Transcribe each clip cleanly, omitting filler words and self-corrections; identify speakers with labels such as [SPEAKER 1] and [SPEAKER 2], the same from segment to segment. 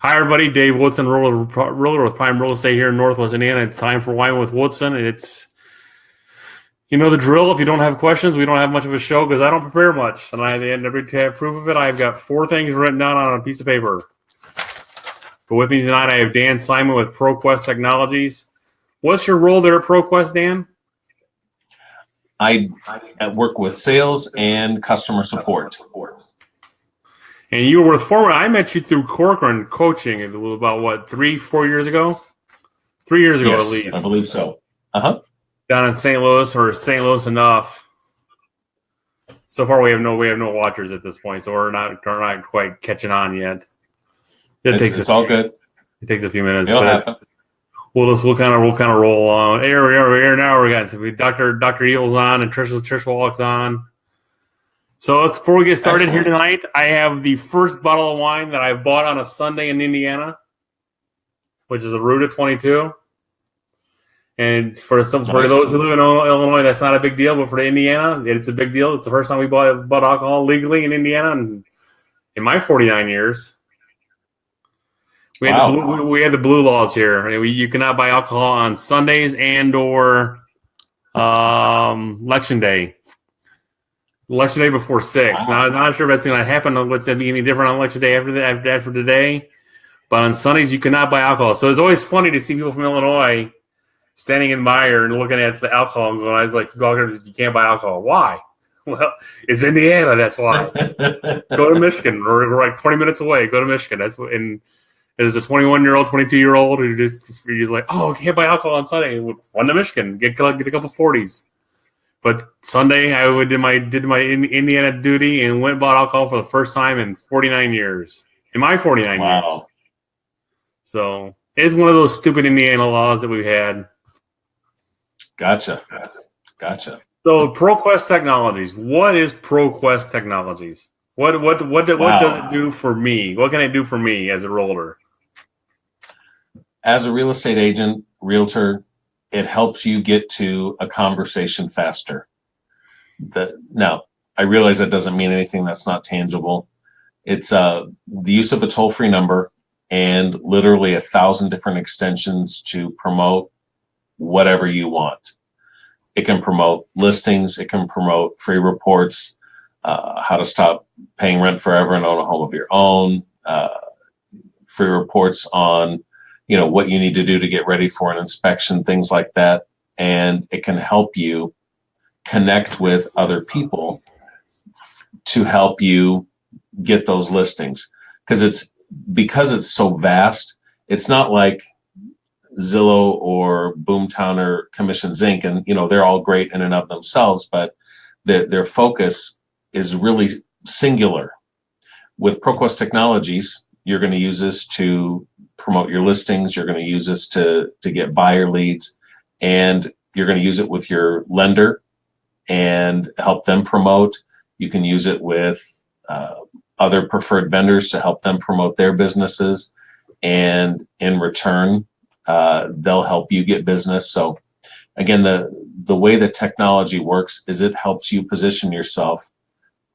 [SPEAKER 1] Hi, everybody. Dave Woodson, ruler with Prime Real Estate here in Northwest Indiana. It's time for Wine with Woodson. It's, you know, the drill. If you don't have questions, we don't have much of a show because I don't prepare much. And every proof of it, I've got 4 things written down on a piece of paper. But with me tonight, I have Dan Simon with ProQuest Technologies. What's your role there at ProQuest, Dan?
[SPEAKER 2] I work with sales and customer support.
[SPEAKER 1] And you were I met you through Corcoran coaching about 3-4 years ago? 3 years ago,
[SPEAKER 2] yes,
[SPEAKER 1] at least.
[SPEAKER 2] I believe so. Uh-huh.
[SPEAKER 1] Down in St. Louis, or St. Louis enough. So far, we have no watchers at this point, so we're not quite catching on yet.
[SPEAKER 2] It's all good.
[SPEAKER 1] It takes a few minutes.
[SPEAKER 2] It'll happen.
[SPEAKER 1] We'll kind of roll on. Here now we got Dr. Evil's on and Trish Wallach's on. So before we get started here tonight, I have the first bottle of wine that I bought on a Sunday in Indiana, which is a Ruta 22. And for those who live in Illinois, that's not a big deal, but for Indiana, it's a big deal. It's the first time we bought alcohol legally in Indiana, and in my 49 years. We had the blue laws here. You cannot buy alcohol on Sundays and or election day. Election day before 6. Wow. Now, I'm not sure if that's going to happen. What's that be any different on election day after today? But on Sundays, you cannot buy alcohol. So it's always funny to see people from Illinois standing in Meyer and looking at the alcohol and going, I was like, you can't buy alcohol. Why? Well, it's Indiana. That's why. Go to Michigan. We're like 20 minutes away. Go to Michigan. And there's a 21-year-old, 22-year-old who he's like, oh, can't buy alcohol on Sunday. Run to Michigan. Get a couple 40s. But Sunday, I did my Indiana duty and went and bought alcohol for the first time in 49 years. In my 49 years. So it's one of those stupid Indiana laws that we've had.
[SPEAKER 2] Gotcha.
[SPEAKER 1] So ProQuest Technologies. What is ProQuest Technologies? What does it do for me? What can it do for me as a realtor?
[SPEAKER 2] As a real estate agent, realtor, it helps you get to a conversation faster. Now, I realize that doesn't mean anything that's not tangible. It's the use of a toll-free number and literally 1,000 different extensions to promote whatever you want. It can promote listings. It can promote free reports, how to stop paying rent forever and own a home of your own, free reports on what you need to do to get ready for an inspection, things like that. And it can help you connect with other people to help you get those listings. Because it's so vast, it's not like Zillow or Boomtown or Commissions Inc. And, they're all great in and of themselves, but their focus is really singular. With ProQuest Technologies, you're going to use this to promote your listings. You're going to use this to get buyer leads, and you're going to use it with your lender and help them promote. You can use it with other preferred vendors to help them promote their businesses, and in return, they'll help you get business. So again, the way that technology works is it helps you position yourself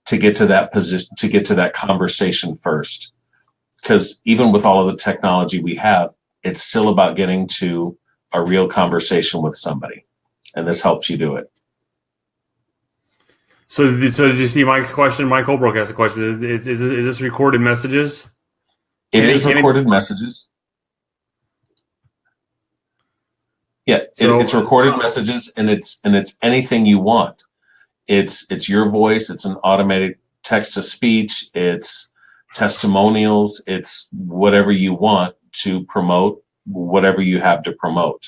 [SPEAKER 2] to get to that position, to get to that conversation first. Because even with all of the technology we have, it's still about getting to a real conversation with somebody, and this helps you do it.
[SPEAKER 1] So did you see Mike's question? Mike Holbrook has a question. Is this recorded messages?
[SPEAKER 2] It is recorded messages. Yeah, it's recorded messages, and it's anything you want. It's your voice. It's an automated text to speech. It's testimonials. It's whatever you want to promote, whatever you have to promote.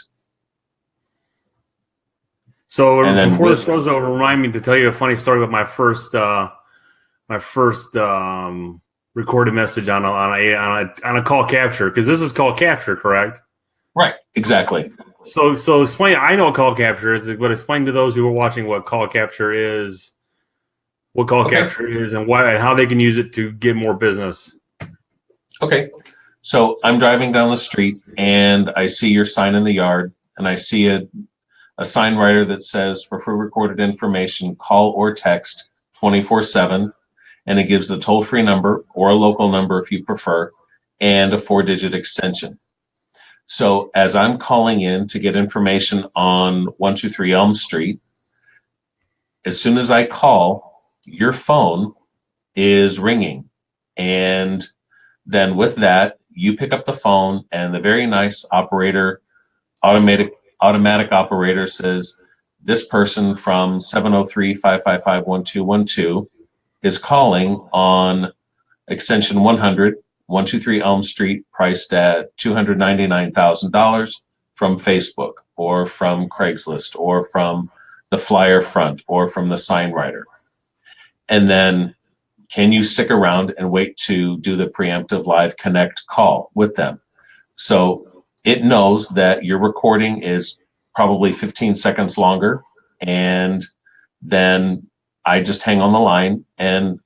[SPEAKER 1] So before the show's over, remind me to tell you a funny story about my first recorded message on a call capture, because this is call capture, correct?
[SPEAKER 2] Right, exactly.
[SPEAKER 1] So explain. I know what call capture is, but explain to those who are watching what call capture is. What call capture is, and why, and how they can use it to get more business.
[SPEAKER 2] Okay, so I'm driving down the street and I see your sign in the yard, and I see a sign writer that says, for free recorded information, call or text 24/7, and it gives the toll-free number or a local number if you prefer, and a 4-digit extension. So as I'm calling in to get information on 123 Elm Street, as soon as I call, your phone is ringing. And then with that, you pick up the phone, and the very nice automatic operator says, this person from 703-555-1212 is calling on extension 100, 123 Elm Street, priced at $299,000 from Facebook or from Craigslist or from the flyer front or from the sign writer. And then can you stick around and wait to do the preemptive live connect call with them? So it knows that your recording is probably 15 seconds longer, and then I just hang on the line and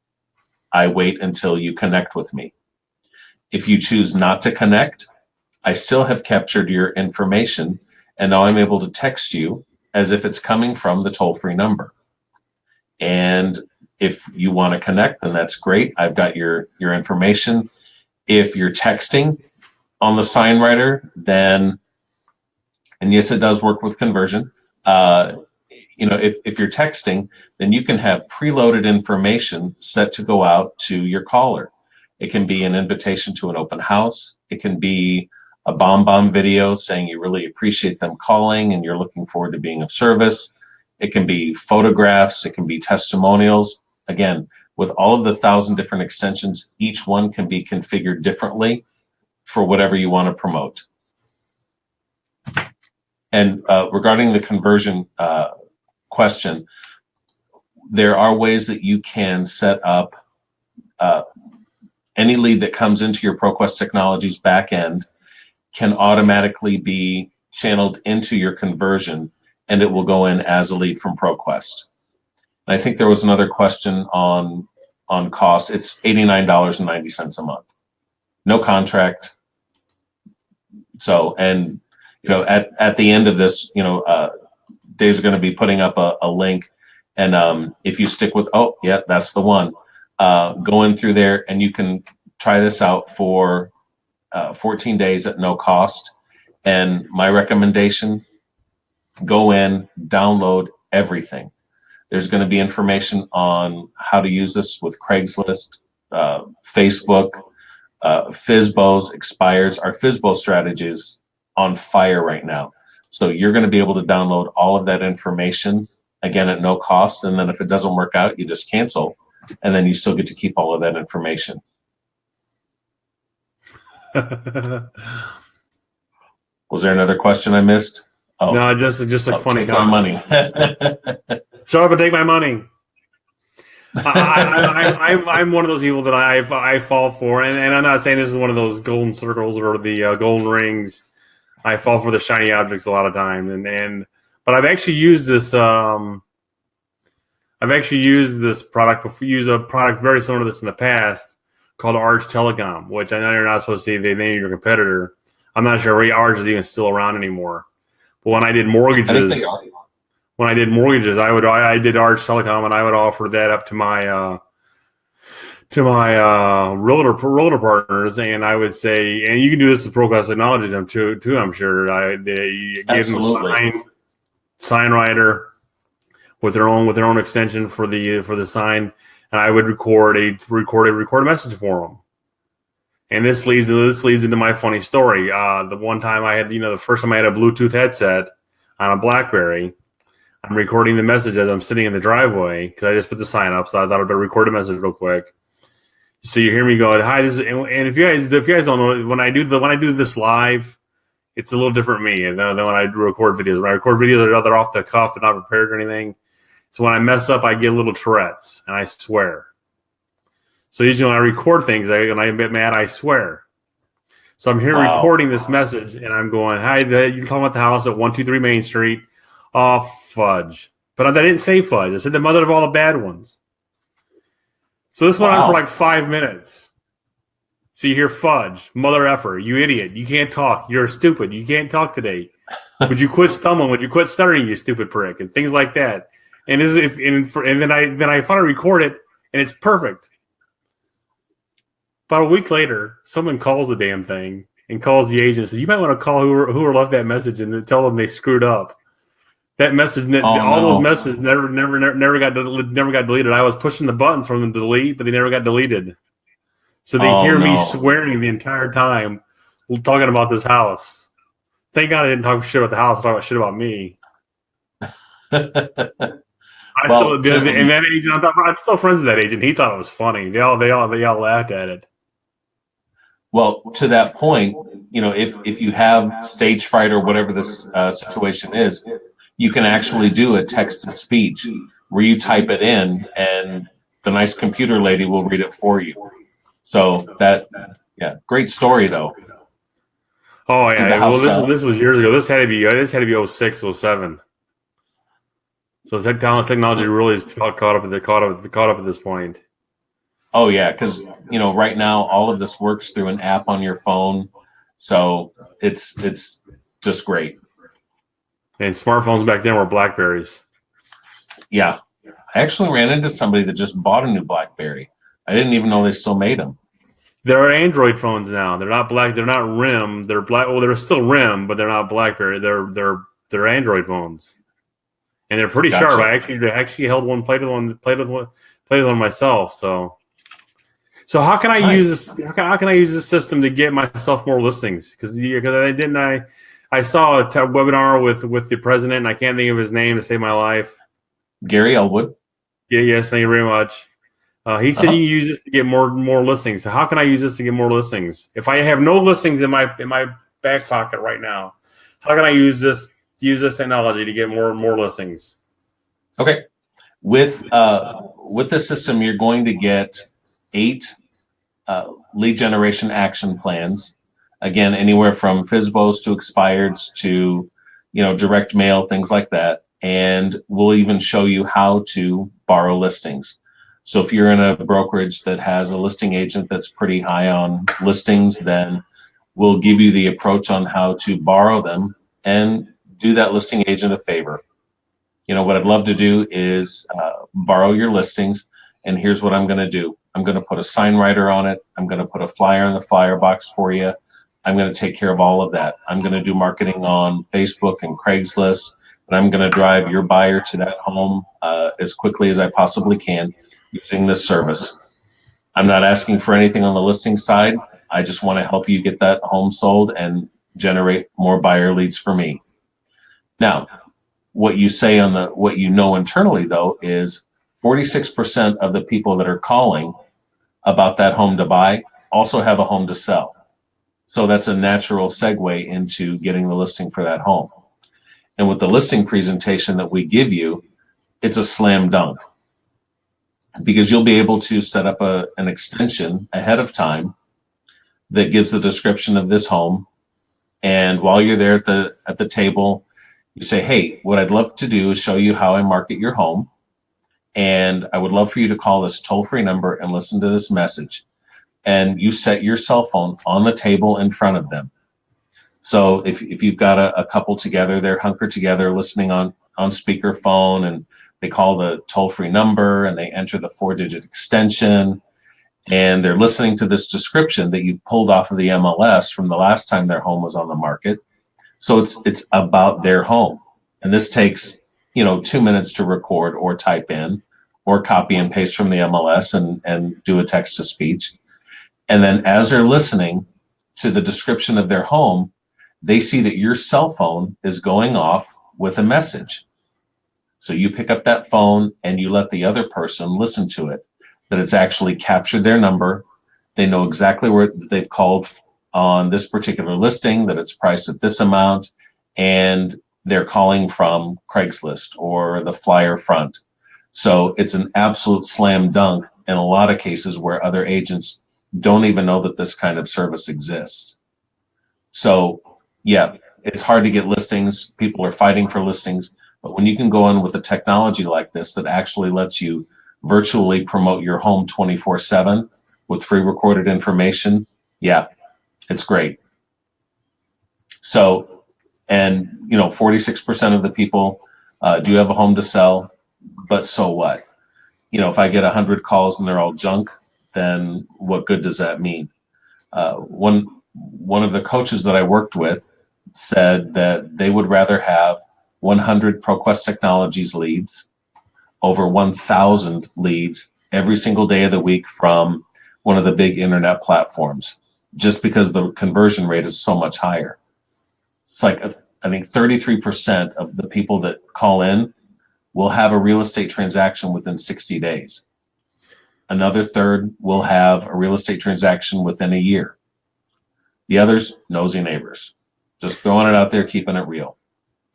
[SPEAKER 2] I wait until you connect with me. If you choose not to connect, I still have captured your information, and now I'm able to text you as if it's coming from the toll-free number. And if you want to connect, then that's great. I've got your information. If you're texting on the sign writer, then, and yes, it does work with Kunversion. If you're texting, then you can have preloaded information set to go out to your caller. It can be an invitation to an open house. It can be a bomb video saying you really appreciate them calling and you're looking forward to being of service. It can be photographs. It can be testimonials. Again, with all of the 1,000 different extensions, each one can be configured differently for whatever you want to promote. And regarding the conversion question, there are ways that you can set up any lead that comes into your ProQuest Technologies backend can automatically be channeled into your conversion, and it will go in as a lead from ProQuest. And I think there was another question on cost. It's $89.90 a month, no contract. So, and at the end of this, Dave's going to be putting up a link, and if you stick with, oh yeah, that's the one. Go in through there, and you can try this out for 14 days at no cost. And my recommendation: go in, download everything. There's going to be information on how to use this with Craigslist, Facebook, FSBOs, expires. Our FSBO strategy is on fire right now. So you're going to be able to download all of that information, again, at no cost. And then if it doesn't work out, you just cancel. And then you still get to keep all of that information. Was there another question I missed? Oh,
[SPEAKER 1] no, just a funny
[SPEAKER 2] comment.
[SPEAKER 1] Take my money. Shut up and take my money. I'm one of those people that I fall for, and I'm not saying this is one of those golden circles or the golden rings. I fall for the shiny objects a lot of time, but I've actually used this. Product. Used a product very similar to this in the past called Arch Telecom, which I know you're not supposed to say the name of your competitor. I'm not sure Arch is even still around anymore. But when I did mortgages, I did Arch Telecom, and I would offer that up to my realtor partners, and I would say, and you can do this with ProQuest Technologies too. I'm sure you give them a sign writer with their own extension for the sign, and I would record a message for them. And this leads into my funny story. The one time I had, the first time I had a Bluetooth headset on a BlackBerry, I'm recording the message as I'm sitting in the driveway because I just put the sign up, so I thought I'd better record a message real quick. So you hear me go, "Hi, this is," and if you guys don't know, when I do this live, it's a little different me than when I record videos. When I record videos, they're off the cuff, they're not prepared or anything. So when I mess up, I get little Tourette's, and I swear. So usually when I record things, and I get mad, I swear. So I'm here recording this message, and I'm going, "Hi, you're talking about the house at 123 Main Street." Oh, fudge. But I didn't say fudge. I said the mother of all the bad ones. So this went on for like 5 minutes. So you hear fudge, mother effer, you idiot. You can't talk. You're stupid. You can't talk today. Would you quit stumbling? Would you quit stuttering, you stupid prick? And things like that. And then I finally record it, and it's perfect. About a week later, someone calls the damn thing and calls the agent and says, you might want to call whoever left that message and tell them they screwed up. That message, those messages never got deleted. I was pushing the buttons for them to delete, but they never got deleted. So they hear me swearing the entire time talking about this house. Thank God I didn't talk shit about the house. I talked about shit about me. And that agent, I'm still friends with that agent. He thought it was funny. They all laughed at it.
[SPEAKER 2] Well, to that point, if you have stage fright or whatever this situation is, you can actually do a text to speech where you type it in and the nice computer lady will read it for you. So great story though.
[SPEAKER 1] Oh yeah, well this was years ago. This had to be 06, 07. So the technology really is caught up at this point.
[SPEAKER 2] Oh yeah, because right now all of this works through an app on your phone, so it's just great.
[SPEAKER 1] And smartphones back then were Blackberries.
[SPEAKER 2] Yeah, I actually ran into somebody that just bought a new Blackberry. I didn't even know they still made them.
[SPEAKER 1] There are Android phones now. They're not black. They're not RIM. They're black. Well, they're still RIM, but they're not BlackBerry. They're Android phones, and they're pretty sharp. I actually held one, played with one myself. So how can I use this? How can I use this system to get myself more listings? Because I saw a webinar with the president, and I can't think of his name to save my life.
[SPEAKER 2] Gary Elwood.
[SPEAKER 1] Yeah, yes, thank you very much. He said you can use this to get more listings. So how can I use this to get more listings? If I have no listings in my back pocket right now, how can I use this technology to get more listings?
[SPEAKER 2] Okay, with the system, you're going to get 8 lead generation action plans. Again, anywhere from FSBOs to expireds to direct mail, things like that. And we'll even show you how to borrow listings. So if you're in a brokerage that has a listing agent that's pretty high on listings, then we'll give you the approach on how to borrow them and do that listing agent a favor. What I'd love to do is borrow your listings, and here's what I'm going to do. I'm going to put a sign writer on it. I'm going to put a flyer in the flyer box for you. I'm going to take care of all of that. I'm going to do marketing on Facebook and Craigslist, and I'm going to drive your buyer to that home as quickly as I possibly can using this service. I'm not asking for anything on the listing side. I just want to help you get that home sold and generate more buyer leads for me. Now, what you say what you know internally though is 46% of the people that are calling about that home to buy also have a home to sell. So that's a natural segue into getting the listing for that home. And with the listing presentation that we give you, it's a slam dunk, because you'll be able to set up an extension ahead of time that gives the description of this home. And while you're there at the table, you say, hey, what I'd love to do is show you how I market your home. And I would love for you to call this toll-free number and listen to this message. And you set your cell phone on the table in front of them. So if you've got a couple together, they're hunkered together listening on speakerphone, and they call the toll-free number and they enter the 4-digit extension, and they're listening to this description that you've pulled off of the MLS from the last time their home was on the market. So it's about their home. And this takes 2 minutes to record or type in or copy and paste from the MLS and do a text to speech. And then as they're listening to the description of their home, they see that your cell phone is going off with a message. So you pick up that phone and you let the other person listen to it, that it's actually captured their number. They know exactly where they've called on this particular listing, that it's priced at this amount, and they're calling from Craigslist or the flyer front. So it's an absolute slam dunk in a lot of cases where other agents don't even know that this kind of service exists. So yeah, it's hard to get listings. People are fighting for listings. But when you can go in with a technology like this that actually lets you virtually promote your home 24/7 with free recorded information, yeah, it's great. So, and 46% of the people do have a home to sell, but so what? If I get 100 calls and they're all junk, then what good does that mean? One of the coaches that I worked with said that they would rather have 100 ProQuest Technologies leads over 1,000 leads every single day of the week from one of the big internet platforms, just because the conversion rate is so much higher. It's like, I think 33% of the people that call in will have a real estate transaction within 60 days. Another third will have a real estate transaction within a year. The others, nosy neighbors. Just throwing it out there, keeping it real.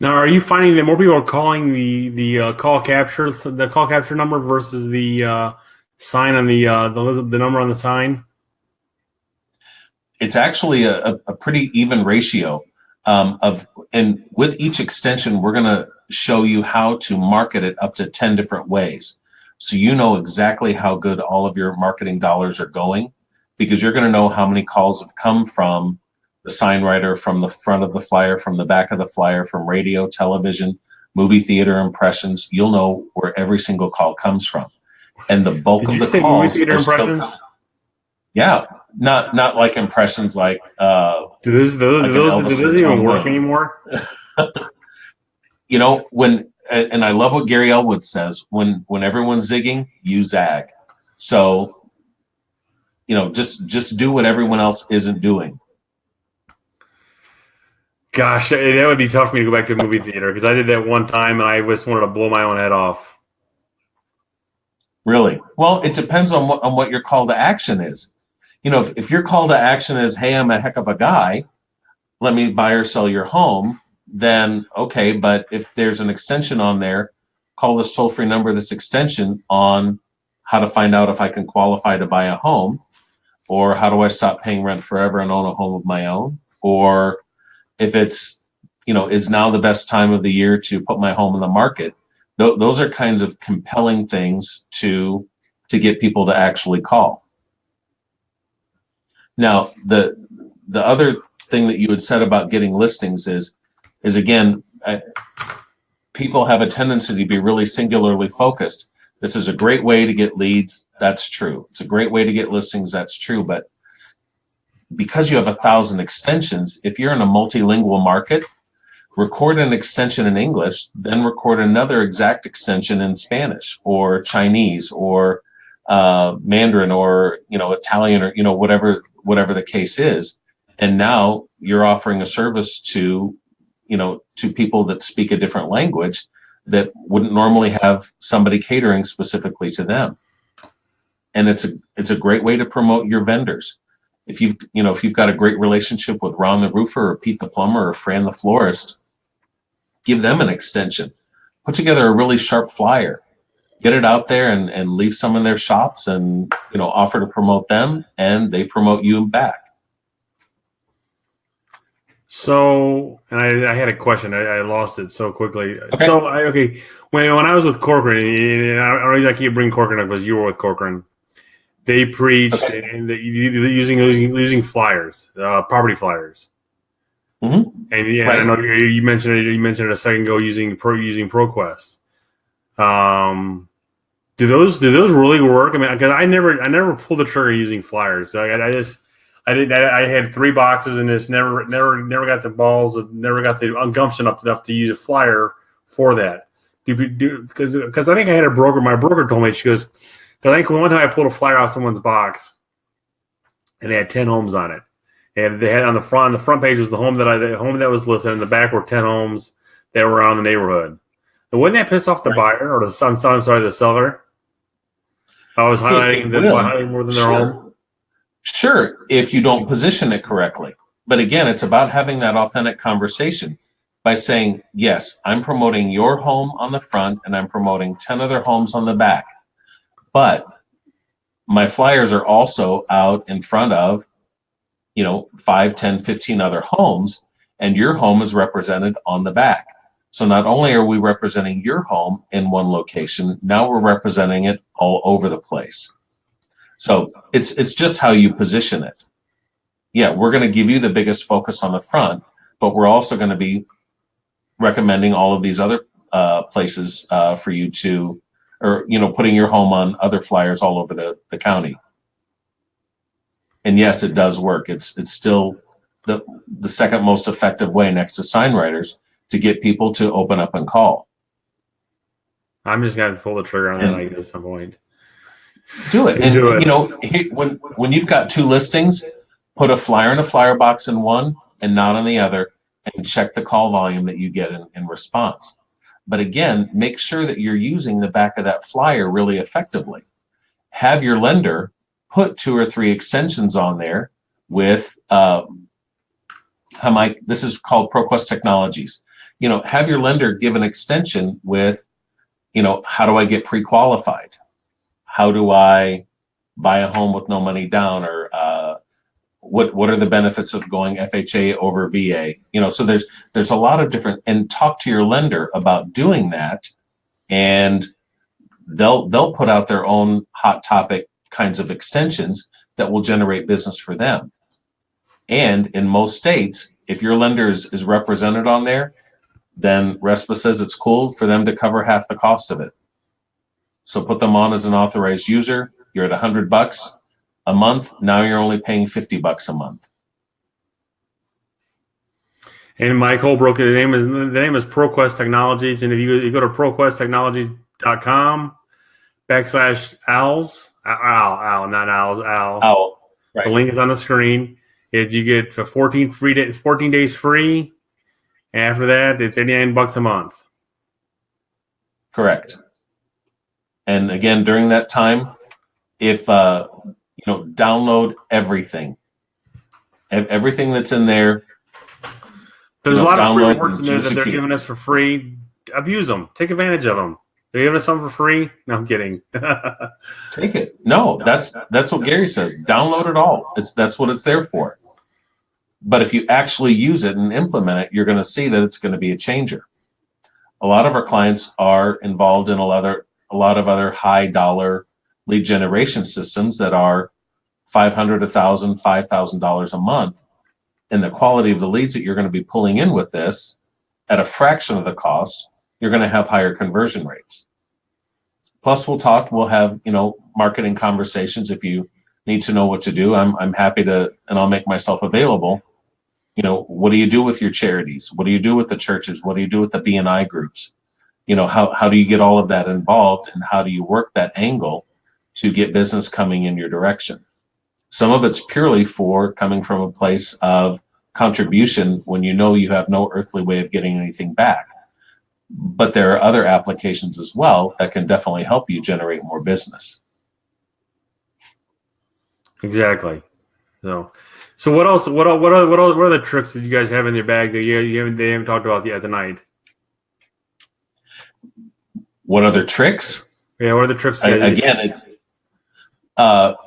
[SPEAKER 1] Now, are you finding that more people are calling the call capture number versus the sign on the number on the sign?
[SPEAKER 2] It's actually a pretty even ratio and with each extension, we're going to show you how to market it up to 10 different ways. So you know exactly how good all of your marketing dollars are going, because you're going to know how many calls have come from the sign writer, from the front of the flyer, from the back of the flyer, from radio, television, movie theater impressions. You'll know where every single call comes from. And the bulk of the calls
[SPEAKER 1] movie theater impressions?
[SPEAKER 2] Yeah, not like impressions like
[SPEAKER 1] do those even work anymore?
[SPEAKER 2] You know, and I love what Gary Elwood says, when everyone's zigging, you zag. So, you know, just do what everyone else isn't doing.
[SPEAKER 1] Gosh, that would be tough for me to go back to a movie theater, because I did that one time and I just wanted to blow my own head off.
[SPEAKER 2] Really? Well, it depends on what your call to action is. You know, if your call to action is, hey, I'm a heck of a guy, let me buy or sell your home, then okay. But if there's an extension on there, call this toll-free number, this extension, on how to find out if I can qualify to buy a home, or how do I stop paying rent forever and own a home of my own, or if it's, you know, is now the best time of the year to put my home in the market. Those are kinds of compelling things to get people to actually call. Now, the other thing that you had said about getting listings is again, people have a tendency to be really singularly focused. This is a great way to get leads. That's true. It's a great way to get listings. That's true. But because you have 1,000 extensions, if you're in a multilingual market, record an extension in English, then record another exact extension in Spanish or Chinese or Mandarin or, you know, Italian, or, you know, whatever the case is. And now you're offering a service to, you know, to people that speak a different language that wouldn't normally have somebody catering specifically to them. And it's a great way to promote your vendors. If you've got a great relationship with Ron the roofer or Pete the plumber or Fran the florist, give them an extension. Put together a really sharp flyer. Get it out there and leave some in their shops, and, you know, offer to promote them, and they promote you back.
[SPEAKER 1] So, and I had a question. I lost it so quickly.
[SPEAKER 2] Okay.
[SPEAKER 1] So, when I was with Corcoran, and I always keep bringing Corcoran up because you were with Corcoran, they preached and using flyers, property flyers.
[SPEAKER 2] Mm-hmm.
[SPEAKER 1] And yeah, right. I know you mentioned it a second ago, using ProQuest. Do those really work? I mean, because I never pulled the trigger using flyers. So I had 3 boxes and just never got the balls, never got the gumption up enough to use a flyer for that. Because I think I had a broker. My broker told me, she goes, because I think one time I pulled a flyer off someone's box, and they had 10 homes on it, and they had on the front page was the home that was listed, and the back were 10 homes that were around the neighborhood. And wouldn't that piss off the buyer or the seller? I was highlighting more than their home.
[SPEAKER 2] Sure, if you don't position it correctly. But again, it's about having that authentic conversation by saying, yes, I'm promoting your home on the front and I'm promoting 10 other homes on the back. But my flyers are also out in front of, 5, 10, 15 other homes, and your home is represented on the back. So not only are we representing your home in one location, now we're representing it all over the place. So it's just how you position it. Yeah, we're going to give you the biggest focus on the front, but we're also going to be recommending all of these other places for you to, or putting your home on other flyers all over the county. And yes, it does work. It's still the second most effective way next to sign writers to get people to open up and call.
[SPEAKER 1] I'm just gonna pull the trigger on that, I guess, at some point.
[SPEAKER 2] Do it. And you know, when you've got 2 listings, put a flyer in a flyer box in one and not on the other, and check the call volume that you get in response. But again, make sure that you're using the back of that flyer really effectively. Have your lender put 2 or 3 extensions on there with this is called ProQuest Technologies. You know, have your lender give an extension with, you know, how do I get pre-qualified? How do I buy a home with no money down? Or what are the benefits of going FHA over VA? You know, so there's a lot of different, and talk to your lender about doing that, and they'll put out their own hot topic kinds of extensions that will generate business for them. And in most states, if your lender is represented on there, then RESPA says it's cool for them to cover half the cost of it. So put them on as an authorized user. You're at $100 a month. Now you're only paying $50 a month.
[SPEAKER 1] And Mike Holbrook, the name is ProQuest Technologies, and if you go to ProQuestTechnologies.com /owls, not owls, owl.
[SPEAKER 2] Owl. Right.
[SPEAKER 1] The link is on the screen. If you get 14 days free, and after that, it's $89 a month.
[SPEAKER 2] Correct. And again, during that time, if download everything that's in there.
[SPEAKER 1] There's a lot of free reports in there that they're giving us for free. Abuse them. Take advantage of them. They're giving us some for free. No, I'm kidding.
[SPEAKER 2] Take it. No, that's what Gary says. Download it all. That's what it's there for. But if you actually use it and implement it, you're going to see that it's going to be a changer. A lot of our clients are involved in a lot of other high dollar lead generation systems that are $500, $1,000, $5,000 a month. And the quality of the leads that you're going to be pulling in with this at a fraction of the cost, you're going to have higher conversion rates. Plus, we'll have, marketing conversations. If you need to know what to do, I'm happy to, and I'll make myself available. What do you do with your charities? What do you do with the churches? What do you do with the B&I groups? How do you get all of that involved, and how do you work that angle to get business coming in your direction? Some of it's purely for coming from a place of contribution when you have no earthly way of getting anything back. But there are other applications as well that can definitely help you generate more business.
[SPEAKER 1] Exactly. So what else? What other tricks did you guys have in your bag that they haven't talked about yet tonight?
[SPEAKER 2] What other tricks?
[SPEAKER 1] Yeah, what are the tricks?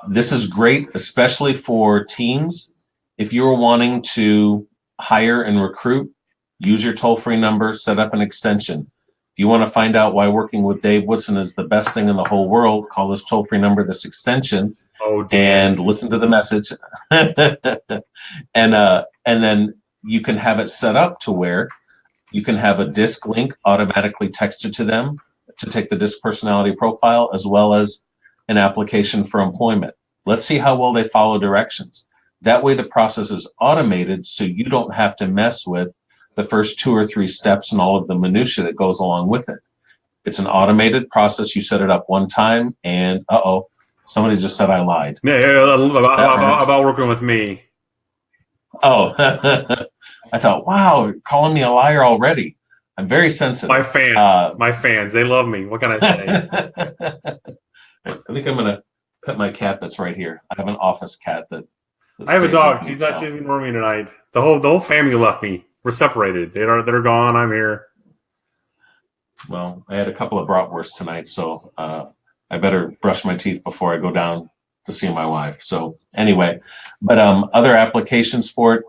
[SPEAKER 2] This is great, especially for teams. If you're wanting to hire and recruit, use your toll-free number, set up an extension. If you want to find out why working with Dave Woodson is the best thing in the whole world, call this toll-free number, this extension, and listen to the message. and then you can have it set up to where you can have a disc link automatically texted to them to take the disc personality profile, as well as an application for employment. Let's see how well they follow directions. That way the process is automated, so you don't have to mess with the first 2 or 3 steps and all of the minutia that goes along with it. It's an automated process. You set it up one time, and somebody just said I lied.
[SPEAKER 1] Yeah, about working with me.
[SPEAKER 2] Oh, I thought, wow, calling me a liar already. I'm very sensitive.
[SPEAKER 1] My fans, they love me. What can I say?
[SPEAKER 2] I think I'm gonna pet my cat that's right here. I have an office cat that
[SPEAKER 1] I have a dog. She's not even with me tonight. The whole family left me. We're separated. They're gone. I'm here.
[SPEAKER 2] Well, I had a couple of bratwursts tonight, so I better brush my teeth before I go down to see my wife. So anyway, but other applications for it.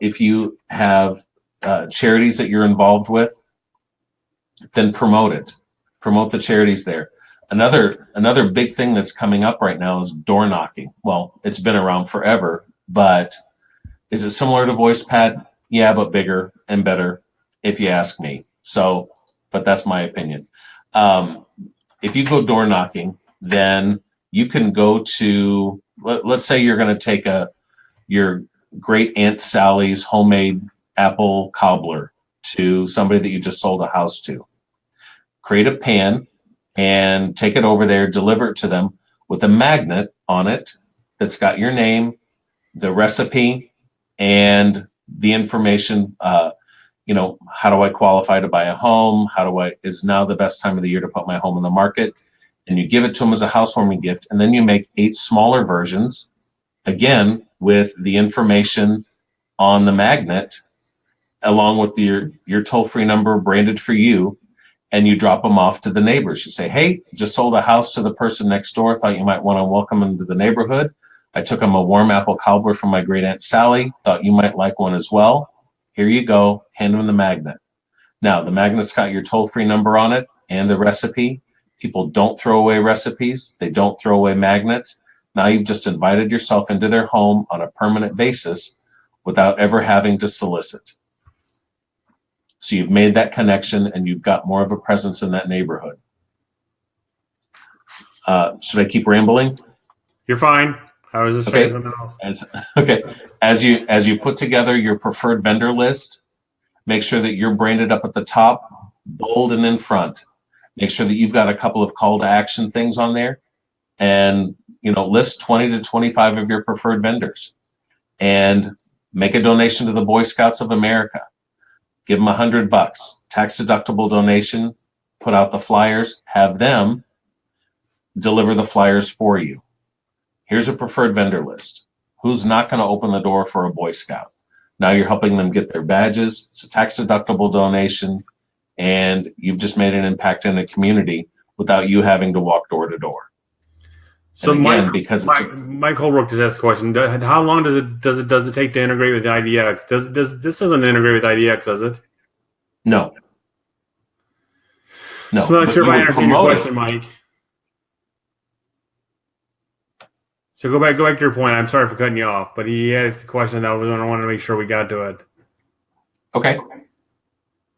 [SPEAKER 2] If you have charities that you're involved with, then promote it. Promote the charities there. Another big thing that's coming up right now is door knocking. Well, it's been around forever, but is it similar to VoicePad? Yeah, but bigger and better, if you ask me. So, but that's my opinion. If you go door knocking, then you can go to let's say you're going to take your great Aunt Sally's homemade apple cobbler to somebody that you just sold a house to. Create a pan and take it over there, deliver it to them with a magnet on it that's got your name, the recipe, and the information. How do I qualify to buy a home? Is now the best time of the year to put my home in the market? And you give it to them as a housewarming gift, and then you make 8 smaller versions, again, with the information on the magnet, along with your toll-free number branded for you, and you drop them off to the neighbors. You say, hey, just sold a house to the person next door, thought you might want to welcome them to the neighborhood. I took them a warm apple cobbler from my great Aunt Sally, thought you might like one as well. Here you go, hand them the magnet. Now, the magnet's got your toll-free number on it and the recipe. People don't throw away recipes. They don't throw away magnets. Now you've just invited yourself into their home on a permanent basis without ever having to solicit. So you've made that connection and you've got more of a presence in that neighborhood. Should I keep rambling?
[SPEAKER 1] You're fine. I was just saying something else.
[SPEAKER 2] As you put together your preferred vendor list, make sure that you're branded up at the top, bold and in front. Make sure that you've got a couple of call to action things on there, and list 20 to 25 of your preferred vendors, and make a donation to the Boy Scouts of America. Give them $100, tax deductible donation. Put out the flyers. Have them deliver the flyers for you. Here's a preferred vendor list. Who's not going to open the door for a Boy Scout? Now you're helping them get their badges. It's a tax deductible donation, and you've just made an impact in the community without you having to walk door to door.
[SPEAKER 1] So again, Mike Holbrook just asked a question. How long does it take to integrate with IDX? This doesn't integrate with IDX, does it?
[SPEAKER 2] No. No.
[SPEAKER 1] So I'm not sure if I understand your question, Mike. So go back to your point. I'm sorry for cutting you off, but he asked a question that I wanted to make sure we got to it.
[SPEAKER 2] Okay.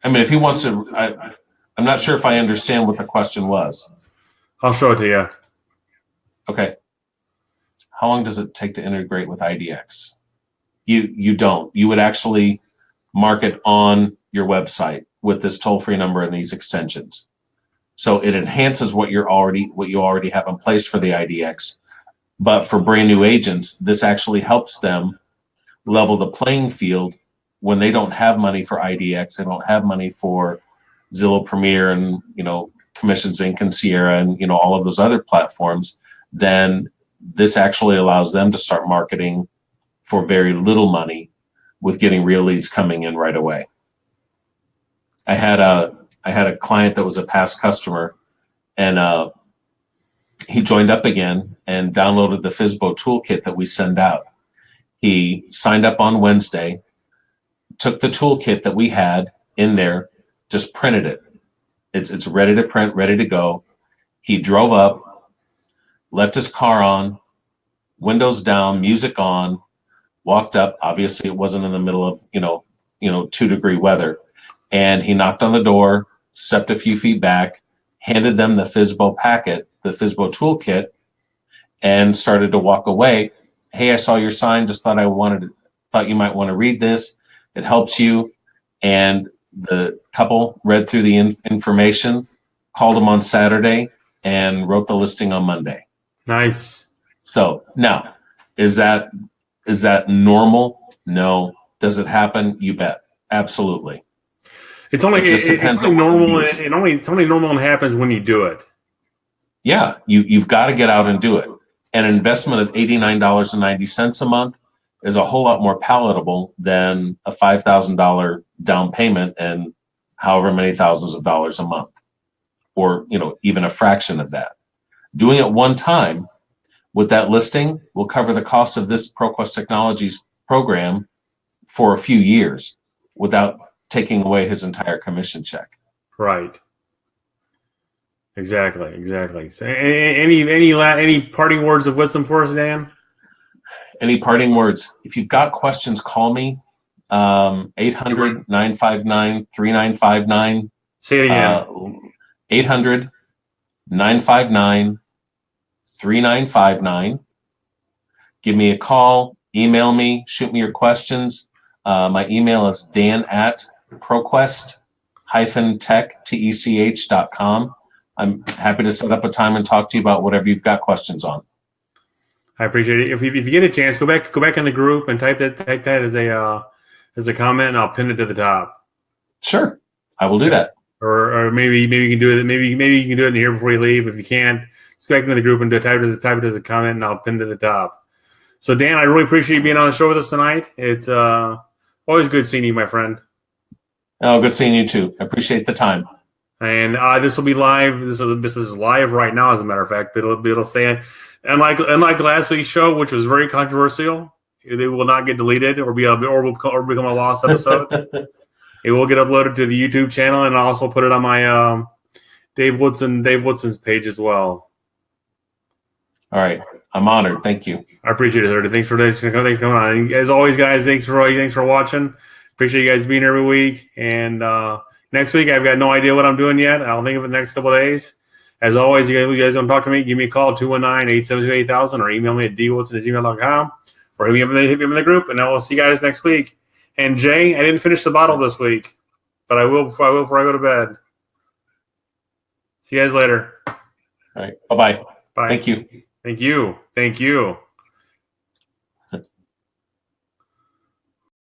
[SPEAKER 2] I mean, if he wants to, I'm not sure if I understand what the question was.
[SPEAKER 1] I'll show it to you.
[SPEAKER 2] Okay. How long does it take to integrate with IDX? You don't. You would actually mark it on your website with this toll-free number and these extensions. So it enhances what you already have in place for the IDX. But for brand new agents, this actually helps them level the playing field when they don't have money for IDX, they don't have money for Zillow Premier and Commissions Inc. and Sierra and all of those other platforms. Then this actually allows them to start marketing for very little money with getting real leads coming in right away. I had a client that was a past customer, and he joined up again and downloaded the FSBO toolkit that we send out. He signed up on Wednesday, took the toolkit that we had in there, just printed it. It's ready to print, ready to go. He drove up, left his car on, windows down, music on, walked up. Obviously, it wasn't in the middle of 2-degree weather, and he knocked on the door, stepped a few feet back, handed them the FSBO packet, the FSBO toolkit, and started to walk away. Hey, I saw your sign. Just thought you might want to read this. It helps you. And the couple read through the information, called him on Saturday, and wrote the listing on Monday.
[SPEAKER 1] Nice.
[SPEAKER 2] So now, is that normal? No. Does it happen? You bet. Absolutely.
[SPEAKER 1] It's only normal. It's only normal and happens when you do it.
[SPEAKER 2] Yeah, you've got to get out and do it. And an investment of $89.90 a month is a whole lot more palatable than a $5,000 down payment and however many thousands of dollars a month, or even a fraction of that. Doing it one time with that listing will cover the cost of this ProQuest Technologies program for a few years without taking away his entire commission check.
[SPEAKER 1] Right. Exactly. So, any parting words of wisdom for us, Dan?
[SPEAKER 2] Any parting words? If you've got questions, call me. 800-959-3959.
[SPEAKER 1] Say it again.
[SPEAKER 2] 800-959-3959. give me a call, email me, shoot me your questions. My email is dan@ProQuest-tech.com. I'm happy to set up a time and talk to you about whatever you've got questions on.
[SPEAKER 1] I appreciate it. If you get a chance, go back in the group and type that as a comment, and I'll pin it to the top.
[SPEAKER 2] Sure, I will do that.
[SPEAKER 1] Or maybe you can do it. Maybe you can do it in here before you leave. If you can't, just go back into the group and type it as a comment, and I'll pin it to the top. So Dan, I really appreciate you being on the show with us tonight. It's always good seeing you, my friend.
[SPEAKER 2] Oh, good seeing you too. I appreciate the time.
[SPEAKER 1] And this will be live. This is live right now, as a matter of fact. It'll stay. Unlike last week's show, which was very controversial, it will not get deleted or become a lost episode. It will get uploaded to the YouTube channel, and I'll also put it on my Dave Woodson's page as well.
[SPEAKER 2] All right, I'm honored. Thank you.
[SPEAKER 1] I appreciate it, sir. Thanks for coming on. And as always, guys, thanks for watching. Appreciate you guys being here every week. And next week, I've got no idea what I'm doing yet. I'll think of it the next couple of days. As always, you guys want to talk to me, give me a call, 219-872-8000, or email me at dwoodson@gmail.com, or hit me up in the group, and I will see you guys next week. And Jay, I didn't finish the bottle this week, but I will before I go to bed. See you guys later.
[SPEAKER 2] All right. Bye-bye.
[SPEAKER 1] Bye.
[SPEAKER 2] Thank you.
[SPEAKER 1] Thank you.